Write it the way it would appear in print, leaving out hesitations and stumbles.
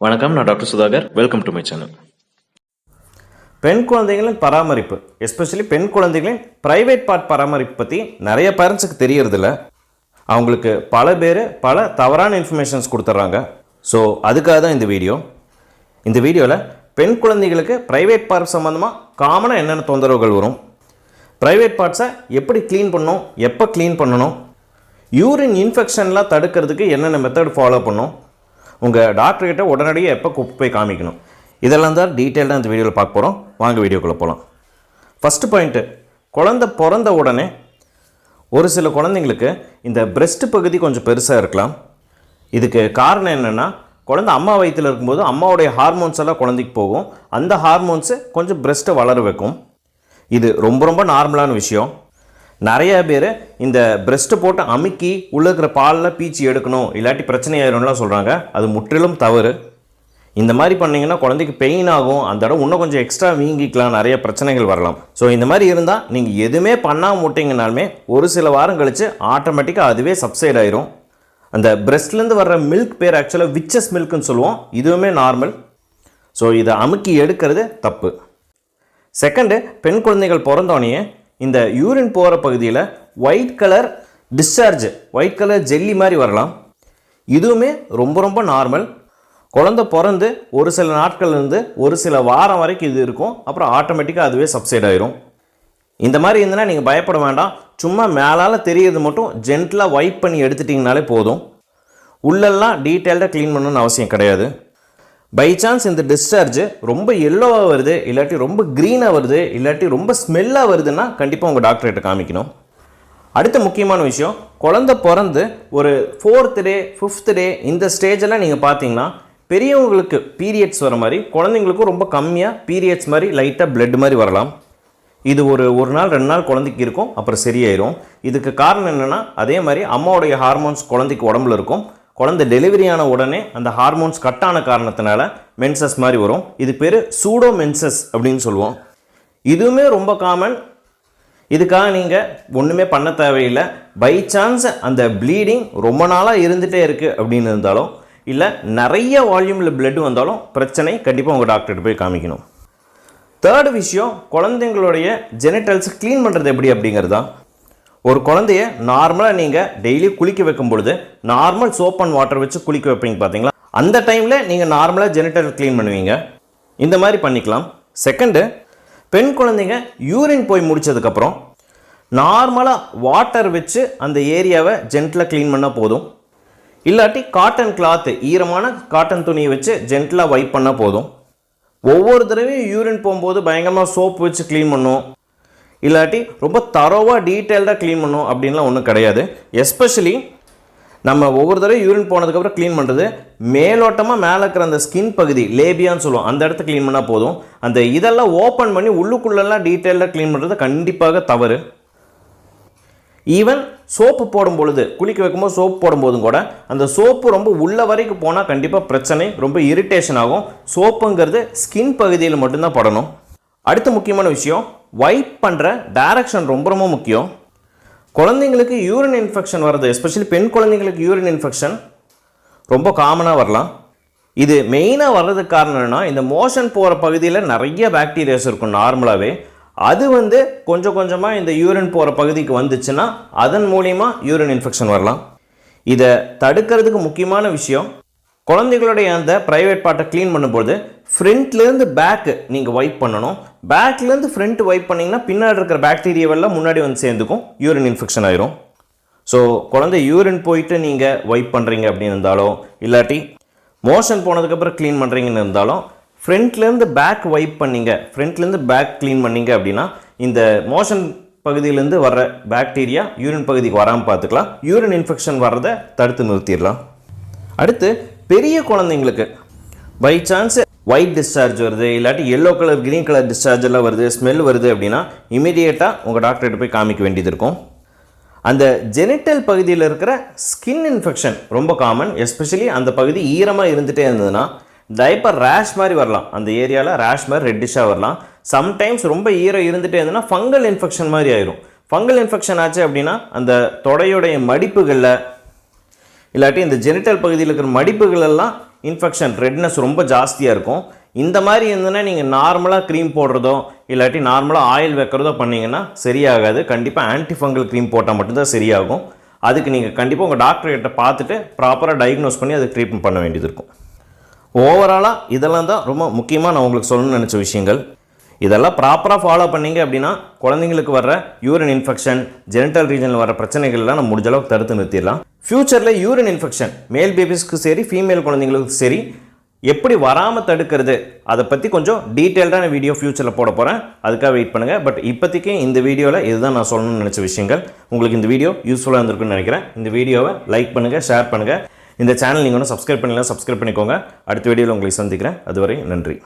வணக்கம், நான் doctor Sudhakar. Welcome to my channel. பெண் குழந்தைகளின் பராமரிப்பு, எஸ்பெஷலி பெண் குழந்தைகளின் ப்ரைவேட் பார்ட் பராமரிப்பு பற்றி நிறைய பேரண்ட்ஸுக்கு தெரியறதில்ல. அவங்களுக்கு பல பேர் பல தவறான இன்ஃபர்மேஷன்ஸ் கொடுத்துட்றாங்க. ஸோ அதுக்காக தான் இந்த வீடியோவில் பெண் குழந்தைகளுக்கு ப்ரைவேட் பார்ட் சம்மந்தமாக காமனாக என்னென்ன தொந்தரவுகள் வரும், ப்ரைவேட் பார்ட்ஸை எப்படி க்ளீன் பண்ணணும், எப்போ க்ளீன் பண்ணணும், யூரின் இன்ஃபெக்ஷன்லாம் தடுக்கிறதுக்கு என்னென்ன மெத்தட் ஃபாலோ பண்ணணும், உங்கள் டாக்டர்கிட்ட உடனடியாக எப்போ கூப்பிட்டு போய் காமிக்கணும், இதெல்லாம் தான் டீட்டெயிலாக இந்த வீடியோவில் பார்க்க போகிறோம். வாங்க வீடியோக்குள்ளே போகலாம். ஃபஸ்ட்டு பாயிண்ட்டு, குழந்தை பிறந்த உடனே ஒரு சில குழந்தைங்களுக்கு இந்த பிரெஸ்ட் பகுதி கொஞ்சம் பெருசாக இருக்கலாம். இதுக்கு காரணம் என்னென்னா, குழந்தை அம்மா வயிற்றில் இருக்கும்போது அம்மாவுடைய ஹார்மோன்ஸ் எல்லாம் குழந்தைக்கு போகும். அந்த ஹார்மோன்ஸு கொஞ்சம் பிரெஸ்ட்டை வளர வைக்கும். இது ரொம்ப ரொம்ப நார்மலான விஷயம். நிறைய பேர் இந்த பிரெஸ்ட்டை போட்டு அமுக்கி உள்ளே இருக்கிற பாலில் பீச்சி எடுக்கணும், இல்லாட்டி பிரச்சனை ஆயிரும்லாம் சொல்கிறாங்க. அது முற்றிலும் தவறு. இந்த மாதிரி பண்ணிங்கன்னா குழந்தைக்கு பெயின் ஆகும், அந்த இடம் இன்னும் கொஞ்சம் எக்ஸ்ட்ரா வீங்கிக்கலாம், நிறைய பிரச்சனைகள் வரலாம். ஸோ இந்த மாதிரி இருந்தால் நீங்கள் எதுவுமே பண்ணாமல் விட்டிங்கனாலுமே ஒரு சில வாரம் கழித்து ஆட்டோமேட்டிக்காக அதுவே சப்சைட் ஆயிரும். அந்த பிரெஸ்ட்லேருந்து வர்ற மில்க் பேர் ஆக்சுவலாக விச்சஸ் மில்க்குன்னு சொல்லுவோம். இதுவுமே நார்மல். ஸோ இதை அமுக்கி எடுக்கிறது தப்பு. செகண்டு, பெண் குழந்தைகள் பிறந்தோடனே இந்த யூரின் போகிற பகுதியில் white colour discharge, white colour jelly மாதிரி வரலாம். இதுவுமே ரொம்ப ரொம்ப நார்மல். குழந்தை பிறந்து ஒரு சில நாட்கள்லேருந்து ஒரு சில வாரம் வரைக்கும் இது இருக்கும். அப்புறம் ஆட்டோமேட்டிக்காக அதுவே சப்சைட் ஆயிரும். இந்த மாதிரி இருந்ததுன்னா நீங்கள் பயப்பட வேண்டாம். சும்மா மேலால் தெரியறது மட்டும் ஜென்டலாக வைப் பண்ணி எடுத்துட்டிங்கனாலே போதும். உள்ளெல்லாம் டீட்டெயில்டாக க்ளீன் பண்ணணும்னு அவசியம் கிடையாது. பை சான்ஸ் இந்த டிஸ்சார்ஜ் ரொம்ப எல்லோவாக வருது, இல்லாட்டி ரொம்ப க்ரீனாக வருது, இல்லாட்டி ரொம்ப ஸ்மெல்லாக வருதுன்னா கண்டிப்பாக உங்கள் டாக்டர்கிட்ட காமிக்கணும். அடுத்த முக்கியமான விஷயம், குழந்தை பிறந்து ஒரு 4th டே 5th டே இந்த ஸ்டேஜெல்லாம் நீங்கள் பார்த்தீங்கன்னா பெரியவங்களுக்கு பீரியட்ஸ் வர மாதிரி குழந்தைங்களுக்கும் ரொம்ப கம்மியாக பீரியட்ஸ் மாதிரி லைட்டாக பிளட் மாதிரி வரலாம். இது ஒரு நாள் 2 நாள் குழந்தைக்கு இருக்கும், அப்புறம் சரியாயிரும். இதுக்கு காரணம் என்னென்னா, அதே மாதிரி அம்மாவுடைய ஹார்மோன்ஸ் குழந்தைக்கு உடம்புல இருக்கும். குழந்தை டெலிவரியான உடனே அந்த ஹார்மோன்ஸ் கட்டான காரணத்தினால மென்சஸ் மாதிரி வரும். இது பேர் சூடோ மென்சஸ் அப்படின்னு சொல்லுவோம். இதுவுமே ரொம்ப காமன். இதுக்காக நீங்கள் ஒன்றுமே பண்ண தேவையில்லை. பை சான்ஸ் அந்த ப்ளீடிங் ரொம்ப நாளாக இருந்துகிட்டே இருக்குது அப்படின்னு இருந்தாலும், இல்லை நிறைய வால்யூமில் பிளட் வந்தாலும் பிரச்சனை, கண்டிப்பாக உங்கள் டாக்டர்கிட்ட போய் காமிக்கணும். தேர்டு விஷயம், குழந்தைங்களுடைய ஜெனிட்டல்ஸ் க்ளீன் பண்ணுறது எப்படி அப்படிங்கிறது தான். ஒரு குழந்தைய நார்மலாக நீங்கள் டெய்லி குளிக்க வைக்கும் பொழுது நார்மல் சோப் அண்ட் வாட்டர் வச்சு குளிக்க வைப்பீங்க பார்த்தீங்களா, அந்த டைமில் நீங்கள் நார்மலாக ஜெனிட்டல் க்ளீன் பண்ணுவீங்க. இந்த மாதிரி பண்ணிக்கலாம். செகண்டு, பெண் குழந்தைங்க யூரின் போய் முடித்ததுக்கப்புறம் நார்மலாக வாட்டர் வச்சு அந்த ஏரியாவை ஜென்டலாக க்ளீன் பண்ணால் போதும். இல்லாட்டி காட்டன் கிளாத்து, ஈரமான காட்டன் துணியை வச்சு ஜென்டலாக வைப் பண்ணால் போதும். ஒவ்வொரு தடவையும் யூரின் போகும்போது பயங்கரமாக சோப் வச்சு க்ளீன் பண்ணும், இல்லாட்டி ரொம்ப தரோவாக டீட்டெயில்டாக க்ளீன் பண்ணும் அப்படின்லாம் ஒன்றும் கிடையாது. எஸ்பெஷலி நம்ம ஒவ்வொரு தடவை யூரின் போனதுக்கப்புறம் க்ளீன் பண்ணுறது மேலோட்டமாக மேலே இருக்கிற அந்த ஸ்கின் பகுதி, லேபியான்னு சொல்லுவோம், அந்த இடத்த க்ளீன் பண்ணால் போதும். அந்த இதெல்லாம் ஓப்பன் பண்ணி உள்ளுக்குள்ளெல்லாம் டீட்டெயில்டாக க்ளீன் பண்ணுறது கண்டிப்பாக தவறு. ஈவன் சோப்பு போடும் பொழுது, குளிக்க வைக்கும்போது சோப்பு போடும்போதும் கூட அந்த சோப்பு ரொம்ப உள்ள வரைக்கும் போனால் கண்டிப்பாக பிரச்சனை, ரொம்ப இரிட்டேஷன் ஆகும். சோப்புங்கிறது ஸ்கின் பகுதியில் மட்டும்தான் படணும். அடுத்த முக்கியமான விஷயம், வைப் பண்ணுற டைரக்ஷன் ரொம்ப ரொம்ப முக்கியம். குழந்தைங்களுக்கு யூரின் இன்ஃபெக்ஷன் வர்றது, எஸ்பெஷலி பெண் குழந்தைங்களுக்கு யூரின் இன்ஃபெக்ஷன் ரொம்ப காமனாக வரலாம். இது மெயினாக வர்றதுக்கு காரணம் என்னென்னா, இந்த மோஷன் போகிற பகுதியில் நிறைய பாக்டீரியாஸ் இருக்கும் நார்மலாகவே. அது கொஞ்சம் கொஞ்சமாக இந்த யூரின் போகிற பகுதிக்கு வந்துச்சுன்னா அதன் மூலிமா யூரின் இன்ஃபெக்ஷன் வரலாம். இதை தடுக்கிறதுக்கு முக்கியமான விஷயம், குழந்தைகளுடைய அந்த ப்ரைவேட் பார்ட்டை க்ளீன் பண்ணும்போது ஃப்ரண்ட்லேருந்து பேக்கு நீங்கள் வைப் பண்ணணும். பேக்லேருந்து ஃப்ரண்ட் வைப் பண்ணிங்கன்னா பின்னாடி இருக்கிற பாக்டீரியாவெல்லாம் முன்னாடி வந்து சேர்ந்துக்கும், யூரின் இன்ஃபெக்ஷன் ஆயிரும். ஸோ குழந்தை யூரின் போயிட்டு நீங்கள் வைப் பண்ணுறீங்க அப்படின்னு இருந்தாலும், இல்லாட்டி மோஷன் போனதுக்கப்புறம் க்ளீன் பண்ணுறீங்கன்னு இருந்தாலும், ஃப்ரண்ட்லேருந்து பேக் வைப் பண்ணிங்க, ஃப்ரண்ட்லேருந்து பேக் க்ளீன் பண்ணிங்க அப்படின்னா இந்த மோஷன் பகுதியிலேருந்து வர்ற பாக்டீரியா யூரின் பகுதிக்கு வராமல் பார்த்துக்கலாம். யூரின் இன்ஃபெக்ஷன் வர்றதை தடுத்து நிறுத்திடலாம். அடுத்து, பெரிய குழந்தைங்களுக்கு பை சான்ஸ் ஒயிட் டிஸ்சார்ஜ் வருது, இல்லாட்டி yellow colour green colour discharge எல்லாம் வருது, ஸ்மெல் வருது அப்படின்னா இமீடியட்டாக உங்கள் டாக்டர்கிட்ட போய் காமிக்க வேண்டியது இருக்கும். அந்த ஜெனிட்டல் பகுதியில் இருக்கிற ஸ்கின் இன்ஃபெக்ஷன் ரொம்ப காமன். எஸ்பெஷலி அந்த பகுதி ஈரமாக இருந்துகிட்டே இருந்ததுன்னா டைப்பர் ரேஷ் மாதிரி வரலாம், அந்த ஏரியாவில் ரேஷ் மாதிரி ரெட்டிஷாக வரலாம். சம்டைம்ஸ் ரொம்ப ஈரம் இருந்துகிட்டே இருந்ததுன்னா ஃபங்கல் இன்ஃபெக்ஷன் மாதிரி ஆயிரும். ஃபங்கல் இன்ஃபெக்ஷன் ஆச்சு அப்படின்னா அந்த தொடையுடைய மடிப்புகளில், இல்லாட்டி இந்த ஜெனிட்டல் பகுதியில் இருக்கிற மடிப்புகள் எல்லாம் இன்ஃபெக்ஷன் ரெட்னஸ் ரொம்ப ஜாஸ்தியாக இருக்கும். இந்த மாதிரி இருந்ததுன்னா நீங்கள் நார்மலாக க்ரீம் போடுறதோ இல்லாட்டி நார்மலாக ஆயில் வைக்கிறதோ பண்ணிங்கன்னா சரியாகாது. கண்டிப்பாக ஆன்டிஃபங்கல் க்ரீம் போட்டால் மட்டும்தான் சரியாகும். அதுக்கு நீங்கள் கண்டிப்பாக உங்கள் டாக்டர்கிட்ட பார்த்துட்டு ப்ராப்பராக டயக்னோஸ் பண்ணி அதை ட்ரீட்மெண்ட் பண்ண வேண்டியது இருக்கும். ஓவராலாக இதெல்லாம் தான் ரொம்ப முக்கியமாக நான் உங்களுக்கு சொல்லணும்னு நினச்ச விஷயங்கள். இதெல்லாம் ப்ராப்பராக ஃபாலோ பண்ணிங்க அப்படின்னா குழந்தைங்களுக்கு வர்ற யூரின் இன்ஃபெக்ஷன், ஜெனிட்டல் ரீஜனில் வர பிரச்சனைகள்லாம் நம்ம முடிஞ்ச அளவுக்கு தடுத்து நிறுத்திடலாம். ஃப்யூச்சரில் யூரின் இன்ஃபெக்ஷன் மேல் பேபிஸ்க்கு சரி ஃபீமேல் குழந்தைங்களுக்கு சரி எப்படி வராமல் தடுக்கிறது அதை பற்றி கொஞ்சம் டீட்டெயில்டான வீடியோ ஃப்யூச்சரில் போட போகிறேன். அதுக்காக வெயிட் பண்ணுங்கள். பட் இப்போதைக்கு இந்த வீடியோவில் இதுதான் நான் சொல்லணும்னு நினச்ச விஷயங்கள். உங்களுக்கு இந்த வீடியோ யூஸ்ஃபுல்லாக இருந்திருக்குன்னு நினைக்கிறேன். இந்த வீடியோவை லைக் பண்ணுங்கள், ஷேர் பண்ணுங்கள். இந்த சேனல் நீங்கள் ஒன்றும் சப்ஸ்கிரைப் பண்ணலாம், சப்ஸ்கிரைப் பண்ணிக்கோங்க. அடுத்த வீடியோவில் உங்களை சந்திக்கிறேன். அதுவரை நன்றி.